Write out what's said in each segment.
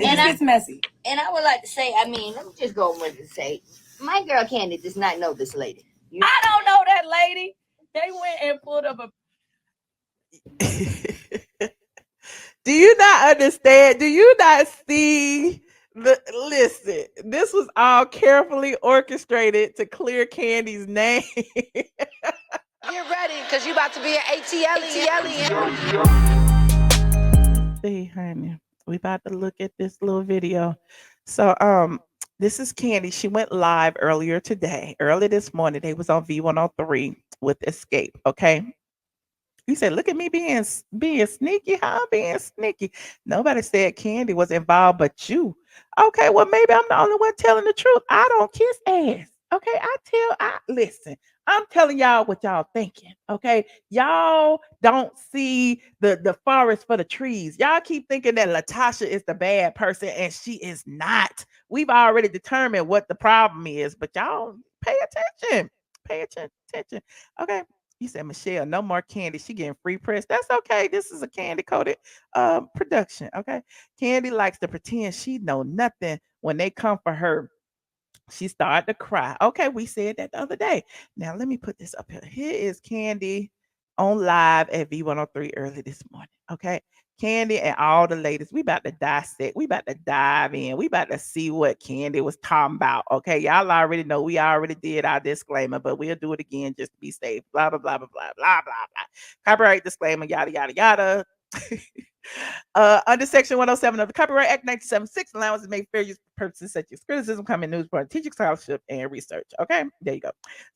It's messy. And I would like to say, I mean, let me just go with it and say, my girl Kandi does not know this lady. I don't know that lady. They went and pulled up a. Do you not understand? Do you not see? Listen, this was all carefully orchestrated to clear Kandi's name. Get ready, because you about to be an ATLien. See, honey, we about to look at this little video. So, this is Kandi. She went live earlier today. Early this morning, they was on V-103 with Xscape. Okay. You said, look at me being sneaky. How I'm being sneaky. Nobody said Kandi was involved but you. Okay, well, maybe I'm the only one telling the truth. I don't kiss ass. Okay, listen, I'm telling y'all what y'all thinking. Okay, y'all don't see the forest for the trees. Y'all keep thinking that LaTocha is the bad person, and she is not. We've already determined what the problem is, but y'all pay attention. Pay attention. Okay. You said, Michelle, no more Kandi. She getting free press. That's okay. This is a Kandi coded production. Okay. Kandi likes to pretend she know nothing when they come for her. She started to cry. Okay, we said that the other day. Now let me put this up here. Here is Kandi on live at V-103 early this morning. Okay. Kandi and all the ladies, we about to dissect. We about to dive in. We about to see what Kandi was talking about. Okay, y'all already know we already did our disclaimer, but we'll do it again just to be safe. Blah, blah, blah, blah, blah, blah, blah, blah. Copyright disclaimer, yada, yada, yada. Under Section 107 of the Copyright Act 1976, allowances made fair use for purposes such as criticism, comment, news, report, teaching, scholarship, and research. Okay, there you go.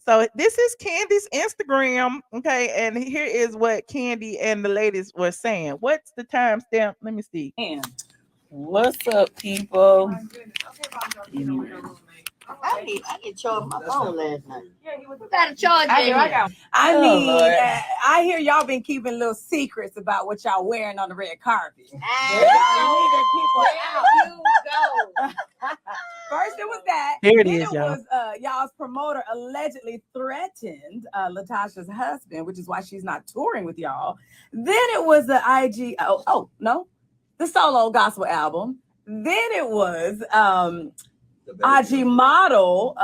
So this is Kandi's Instagram. Okay, and here is what Kandi and the ladies were saying. What's the timestamp? Let me see. What's up, people? I get charged my phone last night. You got to charge me. I hear y'all been keeping little secrets about what y'all wearing on the red carpet. First it was that. Here it then is, y'all. Was y'all's promoter allegedly threatened LaTocha's husband, which is why she's not touring with y'all. Then it was the the solo gospel album. Then it was IG model.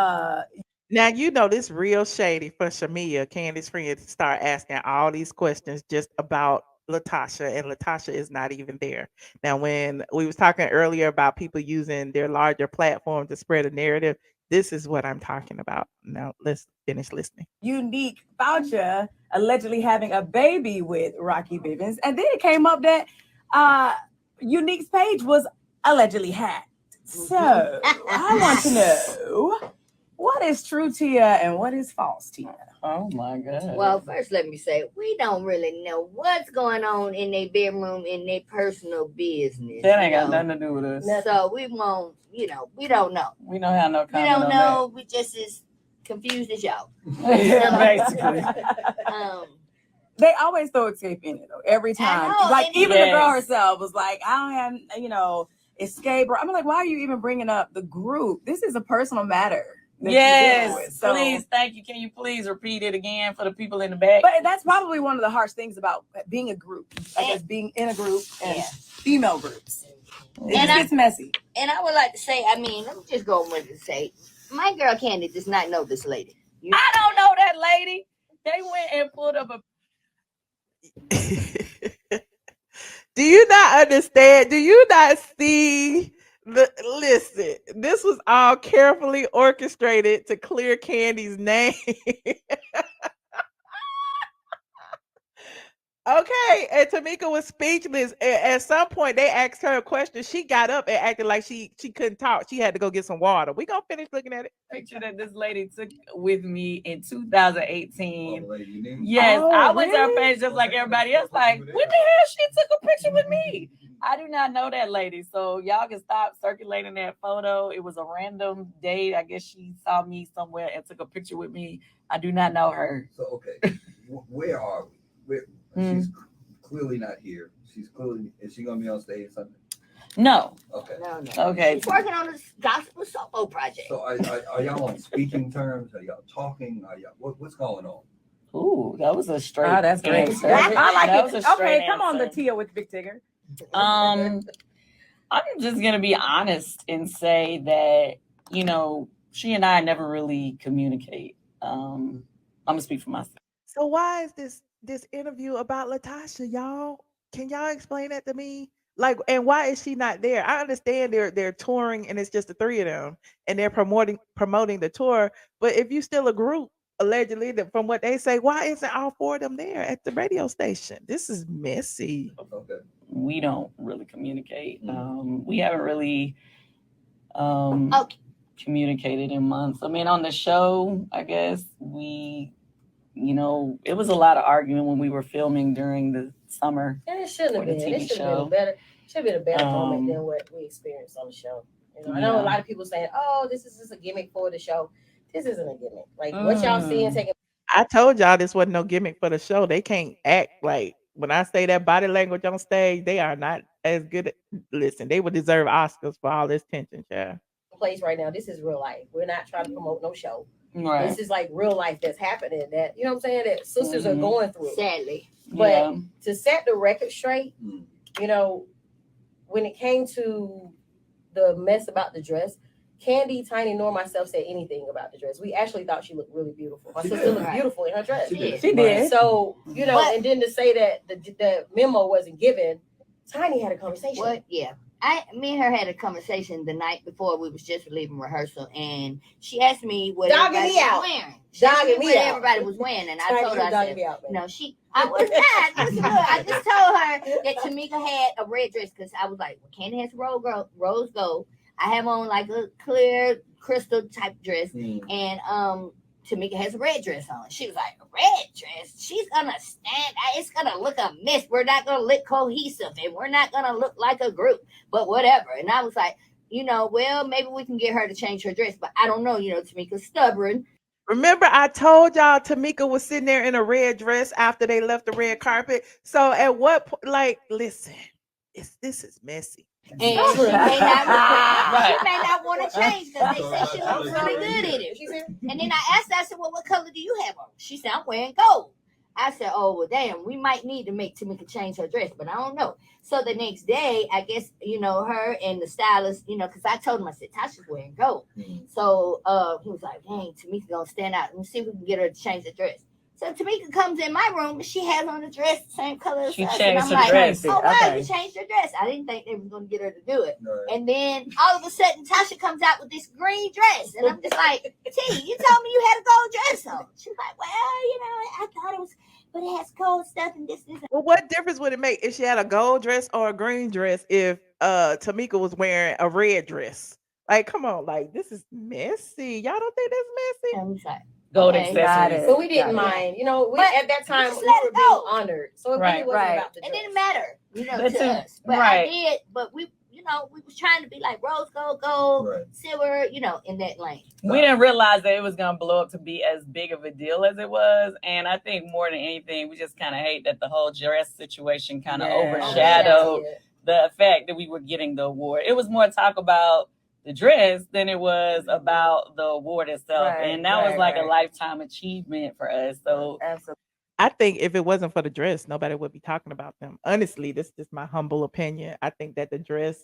Now you know this real shady for Shamia, Kandi's friend, to start asking all these questions just about LaTocha, and LaTocha is not even there. Now, when we was talking earlier about people using their larger platform to spread a narrative, this is what I'm talking about. Now let's finish listening. Unique voucher allegedly having a baby with Rocky Bivens, and then it came up that Unique's page was allegedly hacked. So I want to know what is true, Tia, and what is false, Tia. Oh my God. Well, first let me say we don't really know what's going on in their bedroom, in their personal business. That ain't got nothing to do with us. So we won't, we don't know. We don't have no comment. We don't know. We just as confused as y'all. Basically. They always throw Xscape in it though, every time. Like even the girl herself was like, I don't have, Xscape. I'm like, why are you even bringing up the group? This is a personal matter. Yes, please, thank you. Can you please repeat it again for the people in the back? But that's probably one of the harsh things about being a group. I guess being in a group and female groups. It's messy. And I would like to say, I mean, let me just go with it and say, my girl Kandi does not know this lady. I don't know that lady. They went and pulled up a. Do you not understand? Do you not see? Listen, this was all carefully orchestrated to clear Kandi's name. Okay, and Tamika was speechless. At some point, they asked her a question. She got up and acted like she couldn't talk. She had to go get some water. We gonna finish looking at it. Picture that this lady took with me in 2018. Yes, I went to her page just like everybody else. Like, when the hell she took a picture with me? I do not know that lady, so y'all can stop circulating that photo. It was a random date. I guess she saw me somewhere and took a picture with me. I do not know her. So okay, where are we? She's clearly not here. Is she gonna be on stage or something? No. Okay. No. Okay. She's working on this gospel solo project. So are y'all on speaking terms? Are y'all talking? Are y'all what's going on? Ooh, that was a straight. Oh, that's great. Answer. I like that it. Was a straight come on, the answer. Tia with Big Tigger. I'm just gonna be honest and say that, you know, she and I never really communicate. I'm gonna speak for myself. So why is this interview about LaTocha, y'all? Can y'all explain that to me? Like, and why is she not there? I understand they're touring and it's just the three of them and they're promoting the tour. But if you still a group, allegedly, that from what they say, why isn't all four of them there at the radio station? This is messy. Okay. We don't really communicate. We haven't really communicated in months. I mean, on the show, I guess we, you know, it was a lot of arguing when we were filming during the summer. And it shouldn't have for the been. It TV should have show. been better. Should have been a better moment than what we experienced on the show. You know, I know a lot of people saying, "Oh, this is just a gimmick for the show." This isn't a gimmick. Like what y'all seeing taking. I told y'all this wasn't no gimmick for the show. They can't act like when I say that body language on stage, they are not as good. Listen, they would deserve Oscars for all this tension, child. Place right now. This is real life. We're not trying to promote no show. Right. This is like real life that's happening. That you know what I'm saying. That sisters are going through. Sadly, but to set the record straight, you know, when it came to the mess about the dress, Kandi, Tiny, nor myself said anything about the dress. We actually thought she looked really beautiful. My sister looked beautiful in her dress. She did. So, you know, and then to say that the memo wasn't given, Tiny had a conversation. What? Yeah. Me and her had a conversation the night before we was just leaving rehearsal, and she asked me what everybody was wearing. She asked me what everybody was wearing, and I told her, I said, no, I was not. I just told her that Tamika had a red dress because I was like, well, Kandi has rose gold. I have on like a clear crystal type dress, and Tamika has a red dress on. She was like, a red dress? She's gonna stand. It's gonna look a mess. We're not gonna look cohesive, and we're not gonna look like a group. But whatever. And I was like, you know, well, maybe we can get her to change her dress, but I don't know. You know, Tamika's stubborn. Remember, I told y'all Tamika was sitting there in a red dress after they left the red carpet. So at what point, like, listen, this is messy. And she may not want to change because they say she looks really good in it. And then I asked her, I said, well, what color do you have on? She said, I'm wearing gold. I said, oh, well, damn, we might need to make Tamika change her dress, but I don't know. So the next day, I guess, you know, her and the stylist, you know, because I told him, I said, Tasha's wearing gold. So he was like, dang, Tamika going to stand out. Let me see if we can get her to change the dress. So Tamika comes in my room, and she has on a dress the same color as us. And I'm like, dress. oh, wow, you changed your dress. I didn't think they were going to get her to do it. Right. And then all of a sudden, Tasha comes out with this green dress. And I'm just like, T, you told me you had a gold dress on. She's like, well, you know, I thought it was, but it has gold stuff and this. Well, what difference would it make if she had a gold dress or a green dress if Tamika was wearing a red dress? Like, come on, like, this is messy. Y'all don't think that's messy? I'm sorry. Gold accessories. So we didn't mind. You know, at that time, we were being honored. So it really wasn't about the dress. It didn't matter, you know, to us. But I did, but we, you know, we was trying to be like rose gold, silver, you know, in that lane. We didn't realize that it was going to blow up to be as big of a deal as it was. And I think more than anything, we just kind of hate that the whole dress situation kind of overshadowed the fact that we were getting the award. It was more talk about the dress than it was about the award itself. And that was like a lifetime achievement for us. So absolutely. I think if it wasn't for the dress, nobody would be talking about them. Honestly, this is just my humble opinion. I think that the dress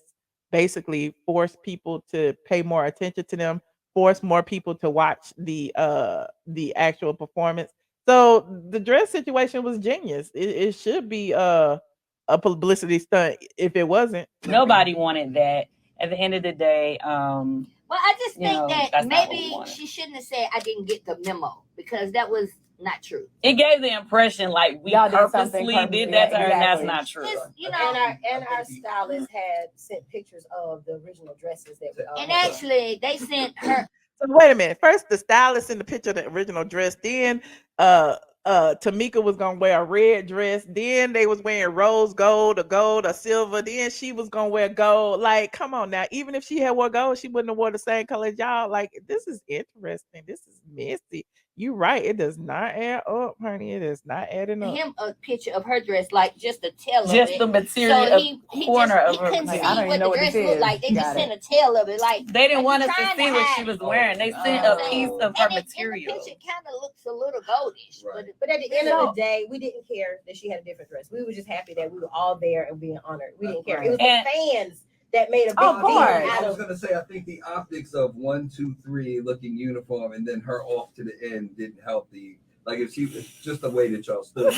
basically forced people to pay more attention to them, forced more people to watch the actual performance. So the dress situation was genius. It should be a publicity stunt if it wasn't. Nobody wanted that. At the end of the day, well, I just think that maybe she shouldn't have said I didn't get the memo because that was not true. It gave the impression like we purposely did that to her, and that's not true. You know, and our stylist had sent pictures of the original dresses that we and actually they sent her. So wait a minute. First, the stylist in the picture of the original dress. Then, Tamika was gonna wear a red dress. Then they was wearing rose gold, a silver. Then she was gonna wear gold. Like, come on now. Even if she had wore gold, she wouldn't have worn the same color as y'all. Like, this is interesting. This is messy. You're right. It does not add up, honey. It is not adding up. Him a picture of her dress, like just the tail of it. Just the material, so he corner just, of her. He couldn't see what the dress looked like. They just sent a tail of it. Like they didn't want us to see what she was wearing. They sent a piece of her material. The picture kind of looks a little goldish. But at the end of the day, we didn't care that she had a different dress. We were just happy that we were all there and being honored. We didn't care. It was the fans that made a big Of deal course. out I was of. gonna say, I think the optics of 1, 2, 3 looking uniform and then her off to the end didn't help the. Like if she was just the way that y'all stood.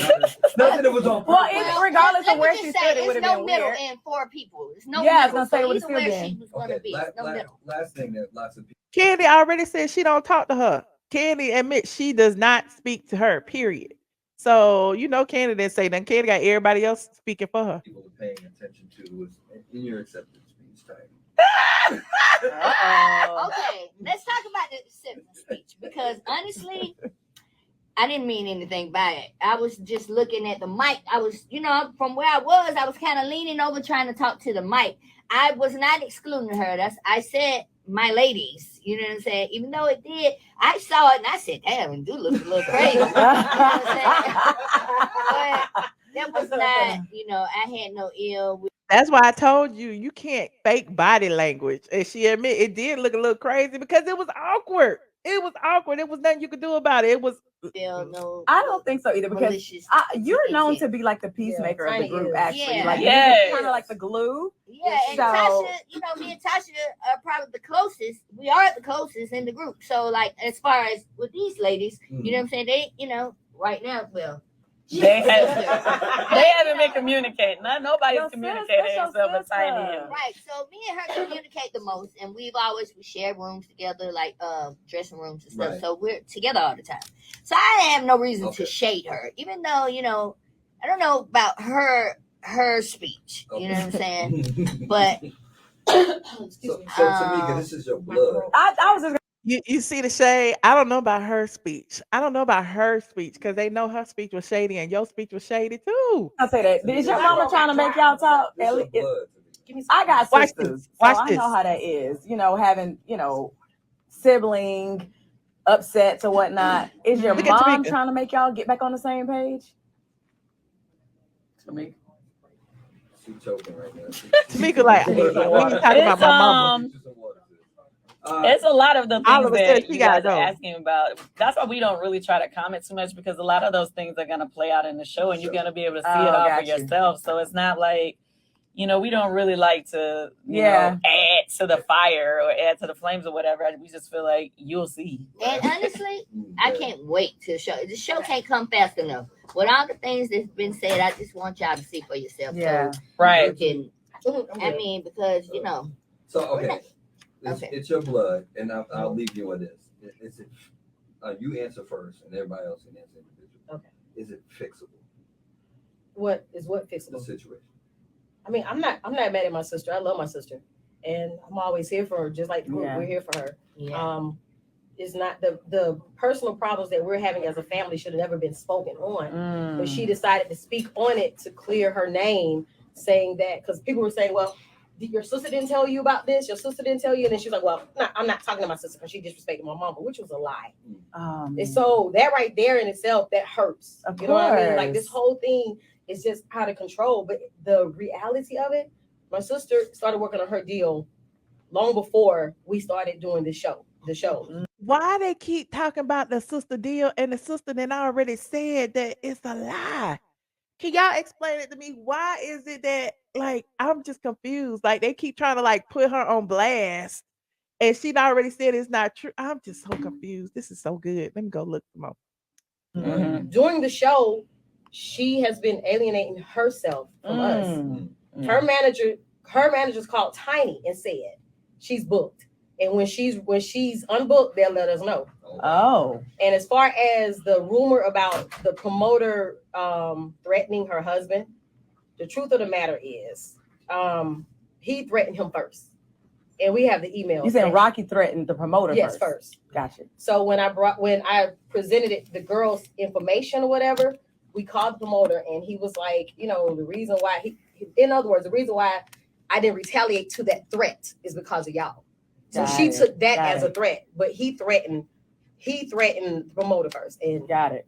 Nothing that was on Well, purpose. regardless let of me where just she say, stood, it would have it's no been middle weird. in 4 people. It's no Yeah, I was middle. gonna say, So it would've either where still she been. was going to be, it's no middle. Last thing that lots of people. Kandi already said she don't talk to her. Kandi admits she does not speak to her, period. So, you know, Kandi didn't say nothing. Kandi got everybody else speaking for her. People are paying attention to was in your acceptance speech time. Okay, let's talk about the acceptance speech because honestly, I didn't mean anything by it. I was just looking at the mic. I was, from where I was kind of leaning over trying to talk to the mic. I was not excluding her. I said, my ladies, you know what I'm saying? Even though it did, I saw it and I said, damn, it do look a little crazy. You know what I'm saying? But that was not, I had no ill with. That's why I told you, you can't fake body language. And she admit it did look a little crazy because it was awkward. It was awkward. There was nothing you could do about it. It was. No, I don't think so either because you're known to be like the peacemaker of the group, actually. Yeah. Like, Yes. kind of like the glue. Yeah, and So- Tasha, me and Tasha are probably the closest. We are the closest in the group. So, like, as far as with these ladies, you know what I'm saying? They, right now, well, They haven't been communicating. Nobody's communicating that's except your for Tiny. sister. right. So me and her communicate the most, and we share rooms together, like dressing rooms and stuff. Right. So we're together all the time. So I have no reason Okay. to shade her, even though I don't know about her speech. You know what I'm saying? But So Tamika, this is your blood. I was just You see the shade? I don't know about her speech. I don't know about her speech because they know her speech was shady and your speech was shady too. gonna say that. Is your mama trying to make y'all talk? This your blood. I got Watch sisters, this. Watch so I this. know how that is. Having sibling upsets or whatnot. Is your Look at mom Tamika. trying to make y'all get back on the same page? Tamika. She choking right now. Tamika, like, we ain't talking about my mama. It's a lot of the All things of a that sudden, she you gotta guys are go. asking about. That's why we don't really try to comment too much because a lot of those things are going to play out in the show and you're going to be able to see it all for got you. yourself. So it's not like, we don't really like to, Yeah. add to the fire or add to the flames or whatever. We just feel like you'll see. And honestly, I can't wait to show. The show can't come fast enough. With all the things that's been said, I just want y'all to see for yourself. Yeah. So Right. you can, I mean, because So okay, Okay. it's your blood, and I'll leave you with this. You answer first, and everybody else can answer individually. Okay. Is it fixable? What The fixable? situation. I mean, I'm not mad at my sister. I love my sister, and I'm always here for her, just like the group. Yeah. We're here for her. yeah. It's not the personal problems that we're having as a family should have never been spoken on, but she decided to speak on it to clear her name, saying that because people were saying, well, your sister didn't tell you about this, your sister didn't tell you, and then she's like, well, I'm not talking to my sister because she disrespected my mama, which was a lie. And so that right there in itself, that hurts. Of You know what I mean? Like course. this whole thing is just out of control. But the reality of it, my sister started working on her deal long before we started doing the show. Why they keep talking about the sister deal and the sister then already said that it's a lie? Can y'all explain it to me? Why is it that I'm just confused? Like they keep trying to put her on blast and she'd already said it's not true. I'm just so confused. This is so good. Let me go look some more. Mm-hmm. During the show, she has been alienating herself from us. Her manager's called Tiny and said she's booked. And when she's unbooked, they'll let us know. Oh. And as far as the rumor about the promoter threatening her husband, the truth of the matter is he threatened him first. And we have the email. You saying Rocky threatened the promoter Yes, first? Gotcha. So when I presented the girl's information or whatever, we called the promoter and he was like, the reason why in other words, the reason why I didn't retaliate to that threat is because of y'all. So she took that as a threat, but he threatened the promoter first. And got it.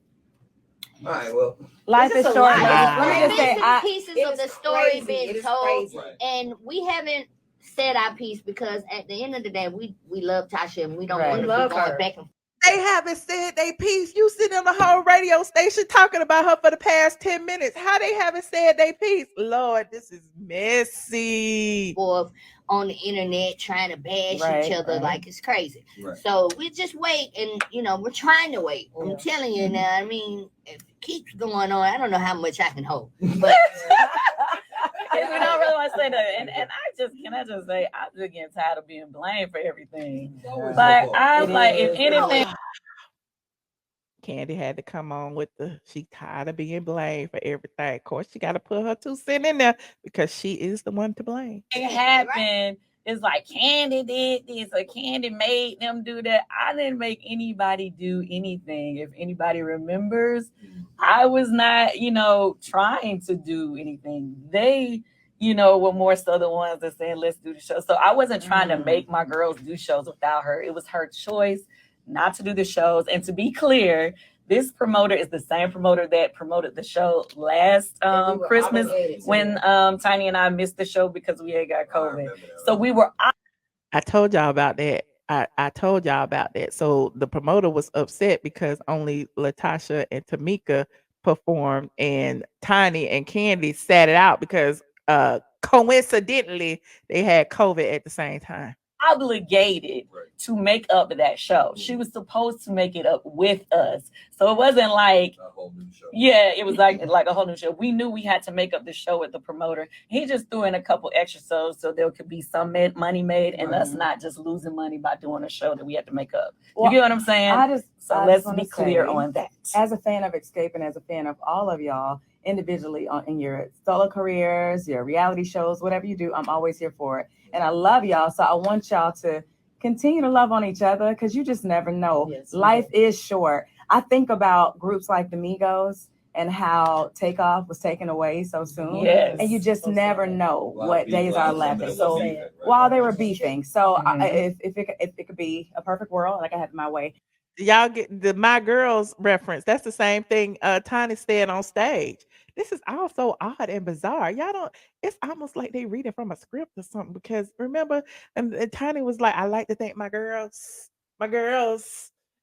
All right. Well, life is short. Let me just say, pieces of the story being told, right. and we haven't said our piece because at the end of the day, we love Tasha and we don't Right. want to We love be going her. back and They haven't said they piece. You sitting on the whole radio station talking about her for the past 10 minutes. How they haven't said they piece? Lord, this is messy. Or on the internet trying to bash each other like it's crazy. Right. So we just wait, and we're trying to wait. I'm telling you now. I mean, if it keeps going on, I don't know how much I can hold. But we don't really want to say that. And can I just say, I'm just getting tired of being blamed for everything. Like I'm like, if anything. Kandi had to come on with she tired of being blamed for everything. Of course, she got to put her 2 cents in there because she is the one to blame. It happened. It's like Kandi did this or Kandi made them do that. I didn't make anybody do anything. If anybody remembers, I was not, trying to do anything. They, were more so the ones that said, let's do the show. So I wasn't trying to make my girls do shows without her. It was her choice not to do the shows. And to be clear, this promoter is the same promoter that promoted the show last Christmas when Tiny and I missed the show because we had got COVID. So we were. I told y'all about that. I told y'all about that. So the promoter was upset because only LaTocha and Tamika performed, and Tiny and Kandi sat it out because coincidentally they had COVID at the same time. Obligated to make up that show. She was supposed to make it up with us. So it wasn't like a whole new show. Yeah, it was like a whole new show. We knew we had to make up the show with the promoter. He just threw in a couple extra shows so there could be some money made and us not just losing money by doing a show that we had to make up. You get what I'm saying? Let's be clear on that. As a fan of Xscape and as a fan of all of y'all individually in your solo careers, your reality shows, whatever you do, I'm always here for it. And I love y'all. So I want y'all to continue to love on each other because you just never know. Yes, life is short. I think about groups like the Migos and how Takeoff was taken away so soon. Yes. And you just never know what days are left. So while they were beefing. So if it could be a perfect world, like I had my way. Y'all get the My Girls reference. That's the same thing Tiny said on stage. This is all so odd and bizarre. Y'all don't, it's almost like they read it from a script or something because remember, and Tiny was like, I like to thank my girls,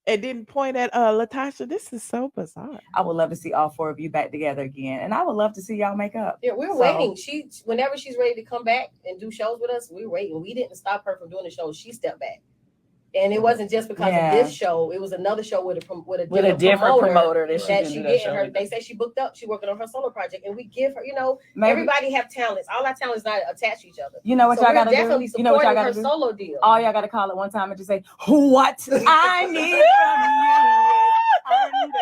and didn't point at LaTocha. This is so bizarre. I would love to see all 4 of you back together again. And I would love to see y'all make up. Yeah, we're waiting. Whenever she's ready to come back and do shows with us, we're waiting. We didn't stop her from doing the show. She stepped back. And it wasn't just because of this show. It was another show with a different promoter that she did. Her, they say she booked up. She working on her solo project, and we give her. Everybody have talents. All our talents not attached to each other. You know what y'all gotta do? You know what y'all gotta do? Solo deal. All y'all gotta call at one time and just say, "What I need from you is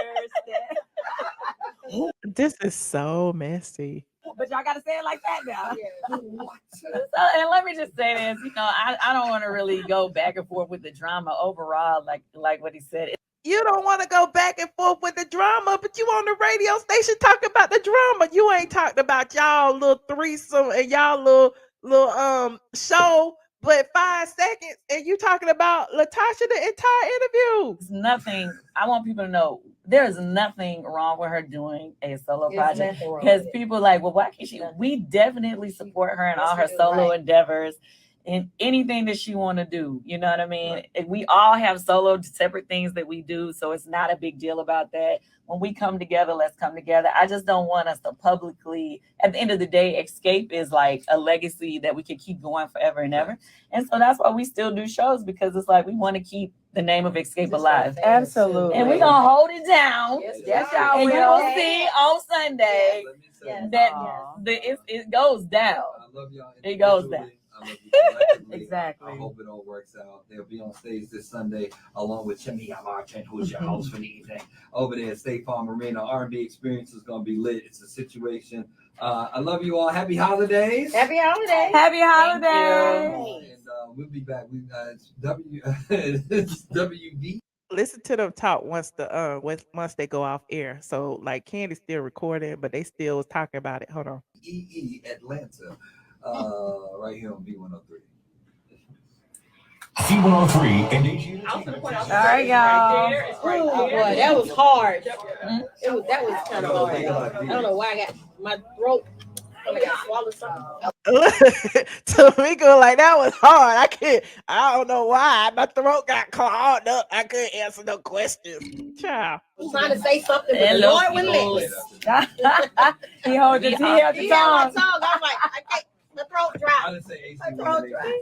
understand." This is so messy. But y'all gotta say it like that now. And let me just say this, I don't want to really go back and forth with the drama overall, like what he said. You don't want to go back and forth with the drama, but you on the radio station talking about the drama. You ain't talked about y'all little threesome and y'all little show, but 5 seconds, and you talking about LaTocha the entire interview. It's nothing. I want people to know there is nothing wrong with her doing a solo project because people are like, well, why can't she? We definitely support her in all her solo endeavors and anything that she want to do. You know what I mean? And we all have solo separate things that we do, so it's not a big deal about that. When we come together, let's come together. I just don't want us to publicly, at the end of the day, Xscape is like a legacy that we can keep going forever and ever. And so that's why we still do shows, because it's like we want to keep the name of Xscape alive. Absolutely. And we're going to hold it down. Yes, y'all and will. you will see on Sunday that it goes down. I love y'all. It goes down. Exactly. I hope it all works out. They'll be on stage this Sunday along with iamATLien, who's your host for the evening over there at State Farm Arena. R&B experience is going to be lit. It's a situation. I love you all. Happy holidays. Happy holidays. Happy holidays. And we'll be back. It's WB. Listen to them talk once they go off air. So like Kandi's still recording, but they still was talking about it. Hold on. Atlanta. Right here on V-103. V-103 and all right, y'all. Oh boy, that was hard. That was kind of hard. I don't know why I got my throat swallow something. Tamika, like that was hard. I don't know why. My throat got clogged up. I couldn't answer no questions. Child. I'm trying to say something, but the Lord wouldn't let me. He held your tongue. I was like, I can't. The throat dry. I didn't say My throat dry.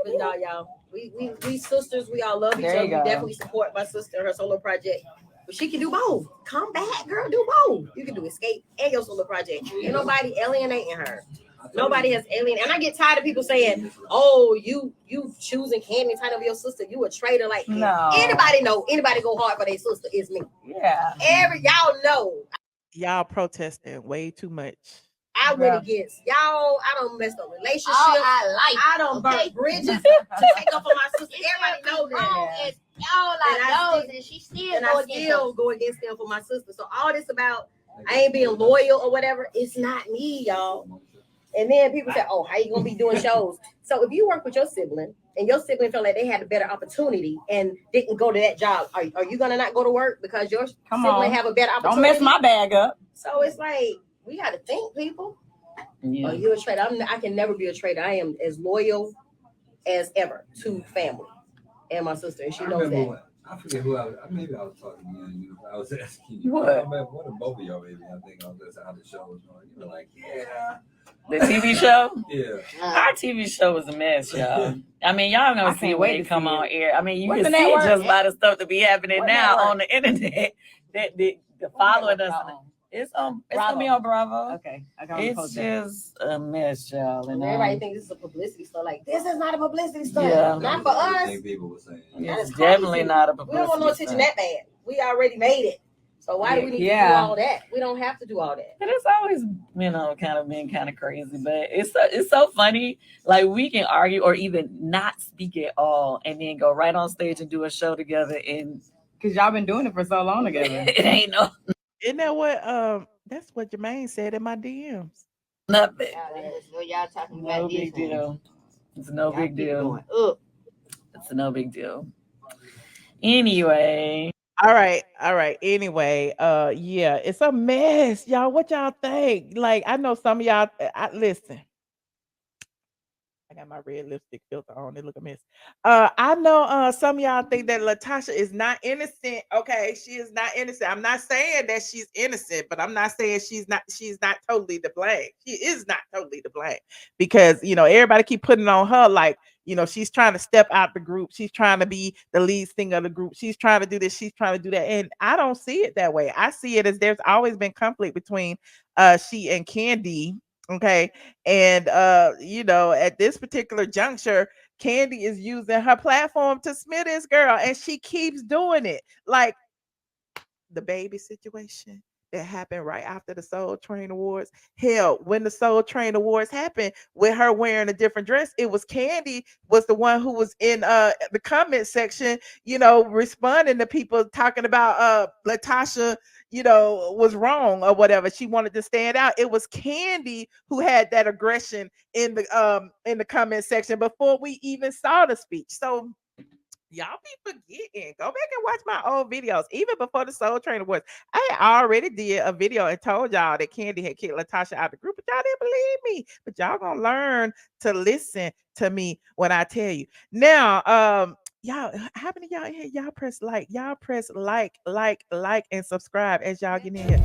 But no, y'all, we sisters. We all love each There other. you We go. definitely support my sister and her solo project. But she can do both. Come back, girl. Do both. You can do Xscape and your solo project. Ain't nobody alienating her. Nobody has alien. And I get tired of people saying, "Oh, you choosing Kandi title of your sister. You a traitor." Like No. anybody know? Anybody go hard for their sister? Is me. Yeah. Y'all know. Y'all protesting way too much. I went against y'all. I don't mess up relationships. I don't burn bridges to take up for my sister. Everybody knows that. And she still go against them for my sister. So all this about I ain't being loyal or whatever, it's not me, y'all. And then people say, "Oh, how you gonna be doing shows?" So if you work with your sibling and your sibling felt like they had a better opportunity and didn't go to that job, are you gonna not go to work because your sibling have a better opportunity? Don't mess my bag up. So it's like we got to think, people. Yeah. Are you a traitor? I can never be a traitor. I am as loyal as ever to family and my sister, and she knows that. I forget who I was. Maybe I was talking to you. I was asking you. What? One of both of y'all, maybe. I think I was just how the show was going. You were like, yeah. The TV show? Yeah. Our TV show was a mess, y'all. I mean, y'all gonna see when it come on air. I mean, you can see just a lot of stuff to be happening now on the internet. That the following us. It's gonna be on Bravo. Okay. It's just a mess, y'all. And everybody thinks this is a publicity stunt. Like, this is not a publicity stunt. Yeah. Not for us. People were saying. It's definitely not a We publicity don't want no attention that bad. We already made it. So why do we need to do all that? We don't have to do all that. But it's always, kind of been kind of crazy. But it's so funny. Like, we can argue or even not speak at all and then go right on stage and do a show together. And because y'all been doing it for so long together. It ain't no. Isn't that what that's what Jermaine said in my DMs? Nothing. Y'all talking No about big this. deal. It's no big deal. Up. It's no big deal. Anyway. All right. Anyway, yeah, it's a mess, y'all. What y'all think? Like, I know some of y'all. Listen. I got my red lipstick filter on. It look a mess. I know some of y'all think that LaTocha is not innocent. Okay, she is not innocent. I'm not saying that she's innocent, but I'm not saying she's not totally to blame. She is not totally to blame because everybody keep putting on her like she's trying to step out the group. She's trying to be the lead singer of the group. She's trying to do this. She's trying to do that. And I don't see it that way. I see it as there's always been conflict between she and Kandi. Okay. And at this particular juncture, Kandi is using her platform to smear this girl, and she keeps doing it. Like the baby situation that happened right after the Soul Train Awards. Hell, when the Soul Train Awards happened with her wearing a different dress, it was Kandi was the one who was in the comment section, responding to people talking about LaTocha, was wrong or whatever. She wanted to stand out. It was Kandi who had that aggression in the comment section before we even saw the speech. So y'all be forgetting. Go back and watch my old videos. Even before the Soul Train Awards, I already did a video and told y'all that Kandi had kicked LaTocha out of the group, but y'all didn't believe me. But y'all gonna learn to listen to me when I tell you. Now, y'all, how many of y'all in here? Y'all press like, and subscribe as y'all get in here.